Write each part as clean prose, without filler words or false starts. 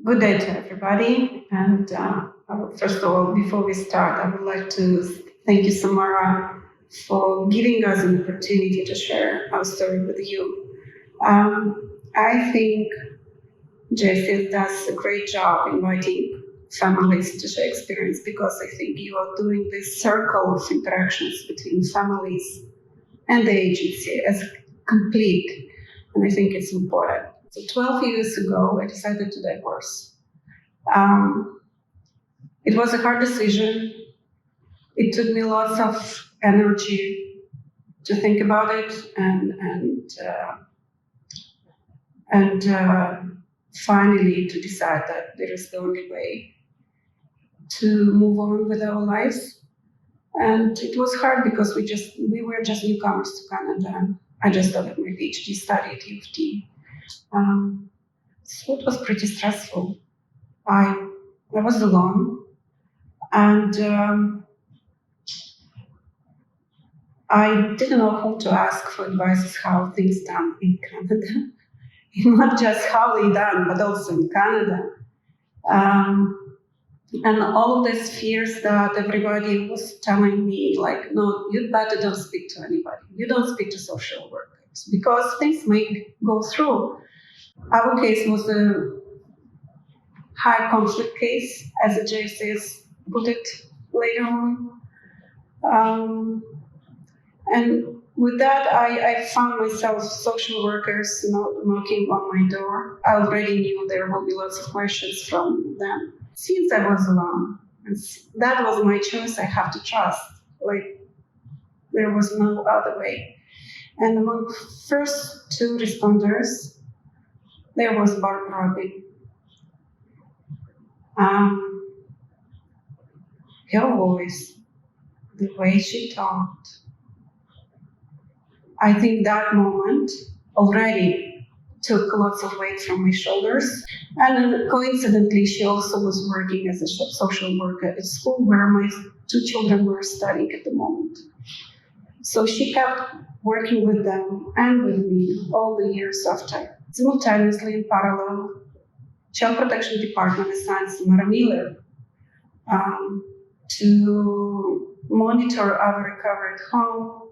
Good day to everybody. And first of all, before we start, I would like to thank you, Samara, for giving us an opportunity to share our story with you. I think JF does a great job inviting families to share experience because I think you are doing this circle of interactions between families and the agency as complete. And I think it's important. So 12 years ago, I decided to divorce. Um, it was a hard decision. It took me lots of energy to think about it and finally to decide that there is the only way to move on with our lives. And it was hard because we were just newcomers to Canada. I just started my PhD study at UFT. So it was pretty stressful. I was alone, and I didn't know who to ask for advice how things done in Canada. Not just how they done, but also in Canada. And all of these fears that everybody was telling me, like, no, you better don't speak to anybody. You don't speak to social workers because things may go through. Our case was a high conflict case, as the JCs put it later on. And with that, I found myself social workers knocking on my door. I already knew there will be lots of questions from them. Since I was alone, and that was my choice, I have to trust. Like, there was no other way. And among first two responders, there was Barbara Robin. Her voice, the way she talked, I think that moment already took lots of weight from my shoulders. And coincidentally, she also was working as a social worker at school where my two children were studying at the moment. So she kept working with them and with me all the years after. Simultaneously, in parallel, Child Protection Department assigned Samara Miller to monitor our recovery at home,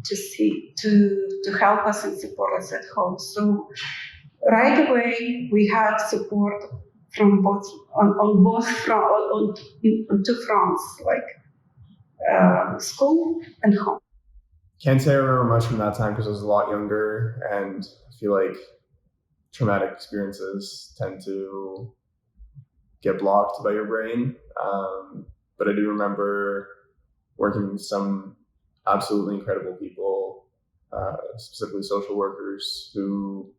to help us and support us at home. So right away we had support from both on two fronts, like school and home. Can't say I remember much from that time because I was a lot younger, and I feel like traumatic experiences tend to get blocked by your brain. But I do remember working with some absolutely incredible people, specifically social workers, who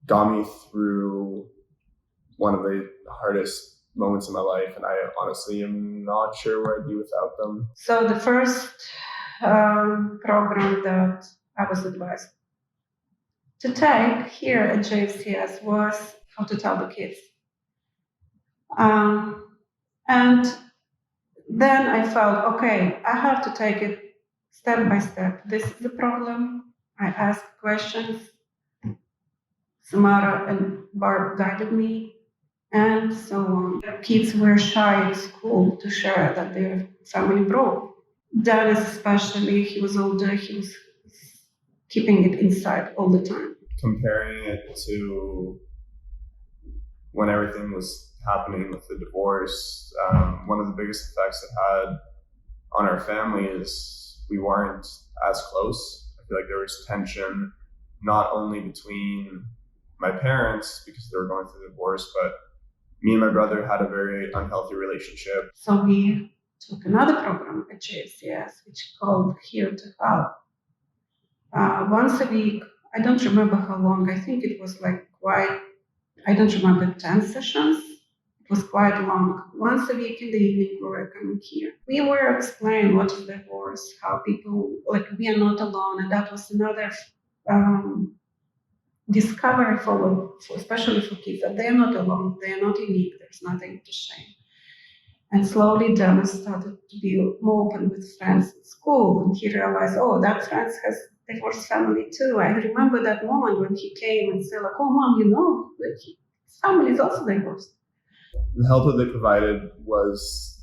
got me through one of the hardest moments in my life, and I honestly am not sure where I'd be without them. So the first program that I was advised to take here at JF&CS was How to Tell the Kids. And then I felt, okay, I have to take it step by step. This is the problem. I asked questions. Samara and Barb guided me, and so on. Kids were shy at school to share that their family broke. Dennis especially, he was older, he was keeping it inside all the time. Comparing it to when everything was happening with the divorce, one of the biggest effects it had on our family is we weren't as close. I feel like there was tension not only between my parents because they were going through the divorce, but me and my brother had a very unhealthy relationship. So we took another program at JF&CS, which called Here to Help. Once a week, I don't remember how long, I think it was I don't remember 10 sessions. It was quite long. Once a week in the evening, we were coming here. We were explaining what is divorce, how people, we are not alone, and that was another discovery especially for kids, that they're not alone, they're not unique, there's nothing to shame. And slowly Dennis started to be more open with friends at school, and he realized, oh, that friend has divorced family too. I remember that moment when he came and said, like, oh, Mom, his family is also divorced. The help that they provided was,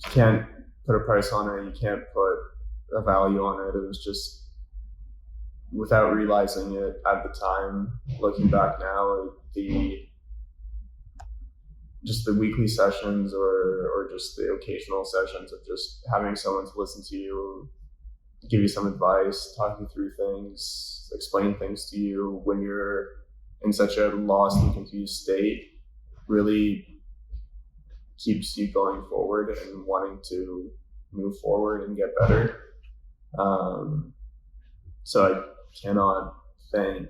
you can't put a price on it, you can't put a value on it. It was just, without realizing it at the time, looking back now, the weekly sessions or just the occasional sessions of just having someone to listen to you, give you some advice, talk you through things, explain things to you when you're in such a lost and confused state, really keeps you going forward and wanting to move forward and get better. So I cannot thank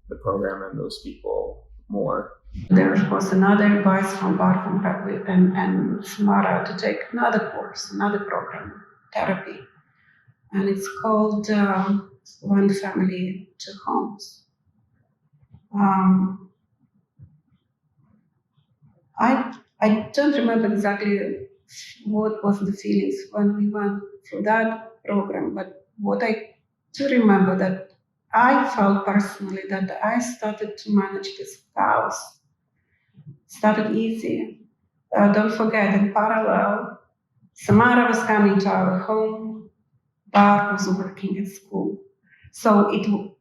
the program and those people more. There was another advice from Barb and Samara to take another course, another program, therapy. And it's called One Family, Two Homes. I don't remember exactly what was the feelings when we went through that program, but what I do remember that I felt personally that I started to manage this chaos. Started easy. Don't forget, in parallel, Samara was coming to our home, Barb was working at school. So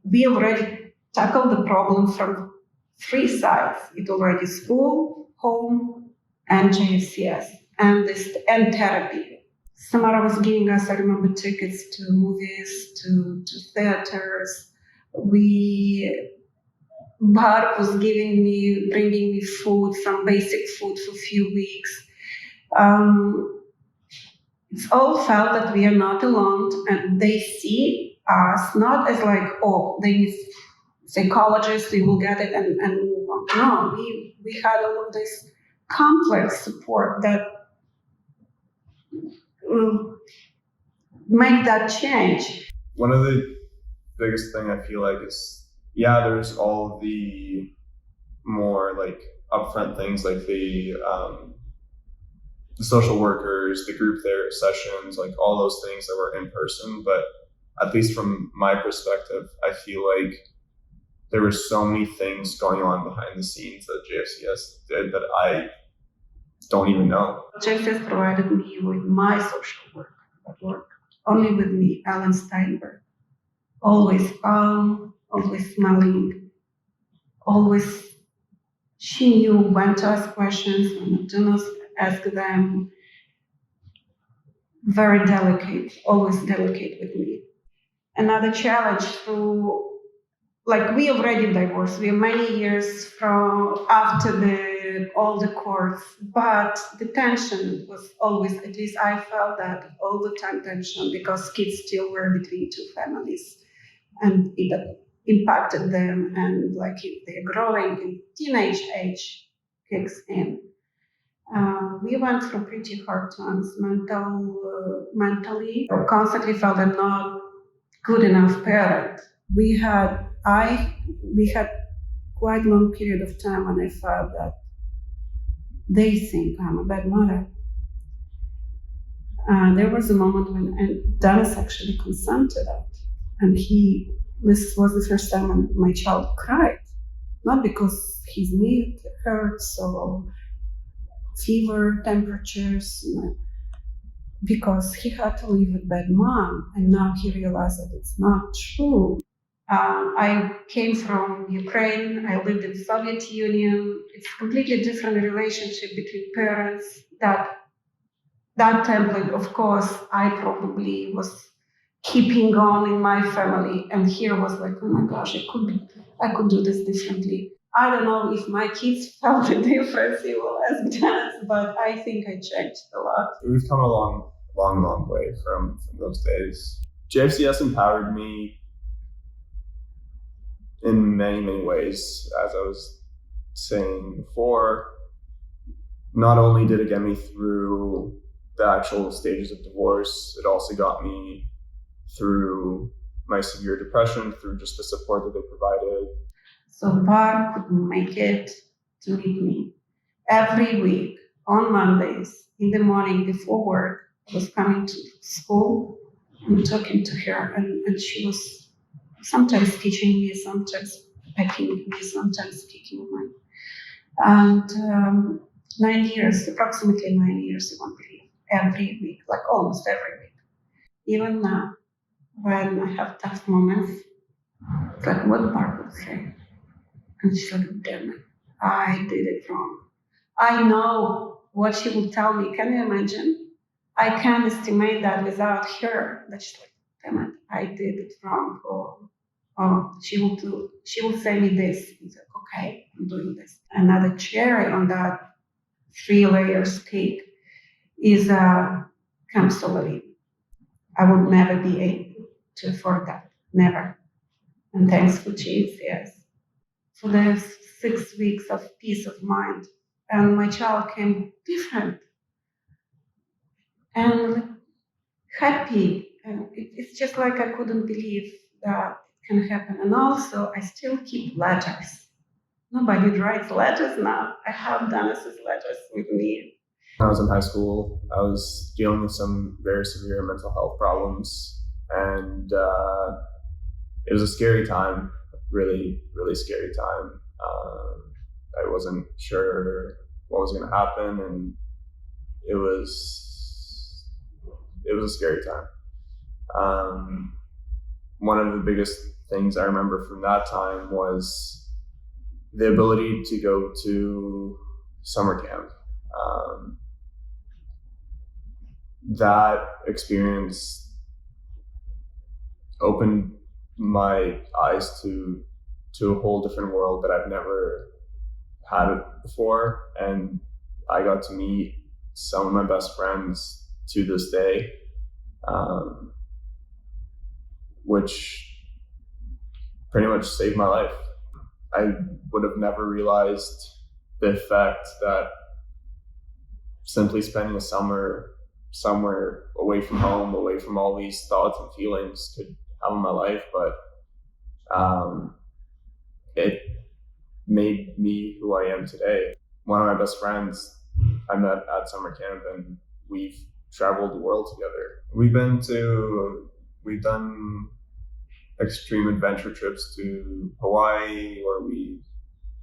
we already tackled the problem from three sides. It already school, home, and JF&CS, and therapy. Samara was giving us, I remember, tickets to movies, to theaters. Barb was bringing me food, some basic food for a few weeks. It's all felt that we are not alone, and they see us not as like, oh, they need psychologists, we will get it and move on. No, we had all of this complex support that will make that change. One of the biggest thing I feel like is, there's all of the more like upfront things like the social workers, the group therapy sessions, like all those things that were in person. But at least from my perspective, I feel like there were so many things going on behind the scenes that JF&CS did that I don't even know. JF&CS provided me with my social work that worked only with me, Ellen Steinberg. Always calm, always smiling, always, she knew when to ask questions, when to not ask them. Very delicate, always delicate with me. Another challenge like we already divorced, we are many years from after all the courts, but the tension was always, at least I felt that all the time tension because kids still were between two families. And it impacted them, and like if they're growing in teenage age kicks in. We went through pretty hard times mentally. I constantly felt I'm not good enough parent. We had quite a long period of time when I felt that they think I'm a bad mother. There was a moment when Denis actually consented that. And this was the first time when my child cried. Not because his knee hurts or fever, temperatures, because he had to live with bad mom. And now he realized that it's not true. I came from Ukraine. I lived in the Soviet Union. It's a completely different relationship between parents. That template, of course, I probably was keeping on in my family, and here was like, oh my gosh, I could do this differently. I don't know if my kids felt the difference, you will ask Denis, but I think I changed a lot. We've come a long way from those days. JF&CS empowered me in many ways, as I was saying before. Not only did it get me through the actual stages of divorce, it also got me through my severe depression, through just the support that they provided. So Barb couldn't make it to meet me. Every week on Mondays in the morning before work, I was coming to school and talking to her, and she was sometimes teaching me, sometimes pecking me, sometimes kicking And 9 years, approximately 9 years, you won't believe, every week, like almost every week. Even now, when I have tough moments, it's like what Barb would say. And she's like, damn it, I did it wrong. I know what she will tell me. Can you imagine? I can't estimate that without her. That she's like, damn it, I did it wrong. Or she will say me this. It's like, okay, I'm doing this. Another cherry on that 3 layers cake is a camp. I would never be able to afford that. Never. And thanks for JF&CS. For the 6 weeks of peace of mind. And my child came different and happy. And it's just like I couldn't believe that it can happen. And also, I still keep letters. Nobody writes letters now. I have Dennis's letters with me. When I was in high school, I was dealing with some very severe mental health problems, and it was a scary time, really, really scary time. I wasn't sure what was going to happen, and it was a scary time. One of the biggest things I remember from that time was the ability to go to summer camp. That experience opened my eyes to a whole different world that I've never had it before, and I got to meet some of my best friends to this day, which pretty much saved my life. I would have never realized the effect that simply spending a summer somewhere away from home, away from all these thoughts and feelings could have in my life, but it made me who I am today. One of my best friends I met at summer camp, and we've traveled the world together. We've done extreme adventure trips to Hawaii, where we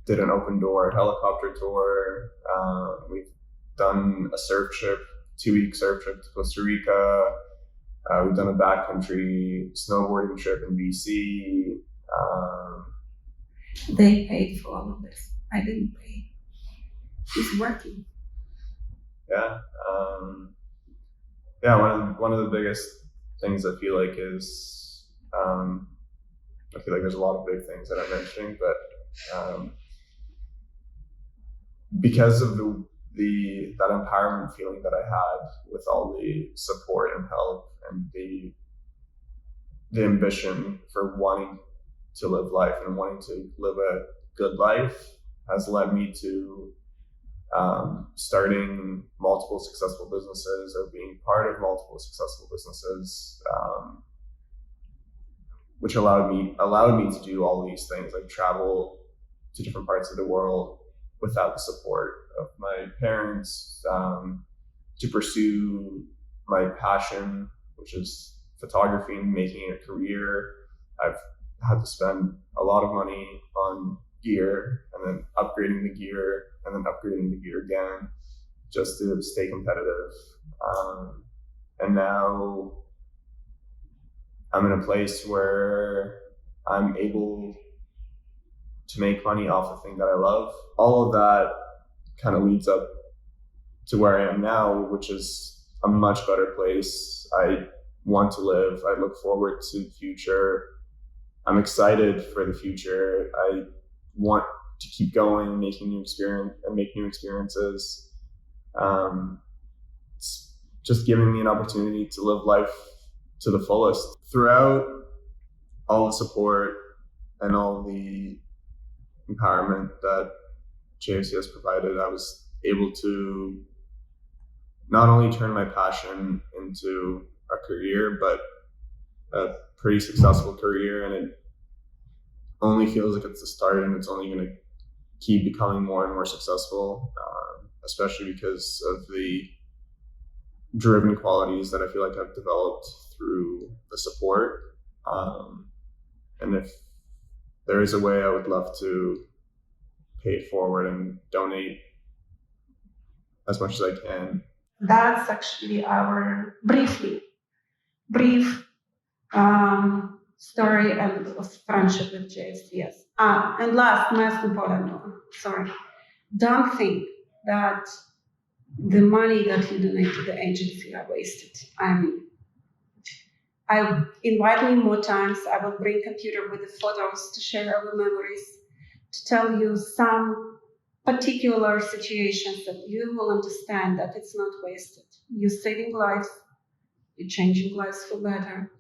did an open door helicopter tour. We've done a surf trip, 2-week surf trip to Costa Rica. We've done a backcountry snowboarding trip in BC. They paid for all of this. I didn't pay. It's working. Yeah. Yeah. One of the biggest things I feel like is, I feel like there's a lot of big things that I'm mentioning, but because of that empowerment feeling that I had with all the support and help and the ambition for wanting to live life and wanting to live a good life has led me to starting multiple successful businesses, or being part of multiple successful businesses, which allowed me to do all these things, like travel to different parts of the world without the support of my parents, to pursue my passion, which is photography, and making it a career. I've had to spend a lot of money on gear, and then upgrading the gear, and then upgrading the gear again, just to stay competitive. And now I'm in a place where I'm able to make money off the thing that I love. All of that kind of leads up to where I am now, which is a much better place. I want to live. I look forward to the future. I'm excited for the future. I want to keep going, make new experiences. It's just giving me an opportunity to live life to the fullest. Throughout all the support and all the empowerment that JF&CS provided, I was able to not only turn my passion into a career, but a pretty successful career, and it only feels like it's the start, and it's only going to keep becoming more and more successful, especially because of the driven qualities that I feel like I've developed through the support. And if there is a way, I would love to pay it forward and donate as much as I can. That's actually our brief story and of friendship with JF&CS. And last, most important one, sorry, don't think that the money that you donate to the agency are wasted. I invite me more times. I will bring computer with the photos to share our memories, to tell you some particular situations that you will understand that it's not wasted. You're saving lives, you're changing lives for better.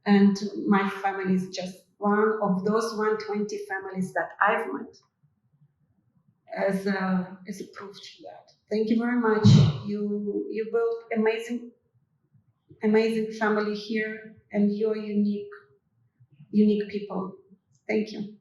And my family is just one of those 120 families that I've met as a proof to that. Thank you very much. You built amazing family here, and you're unique people. Thank you.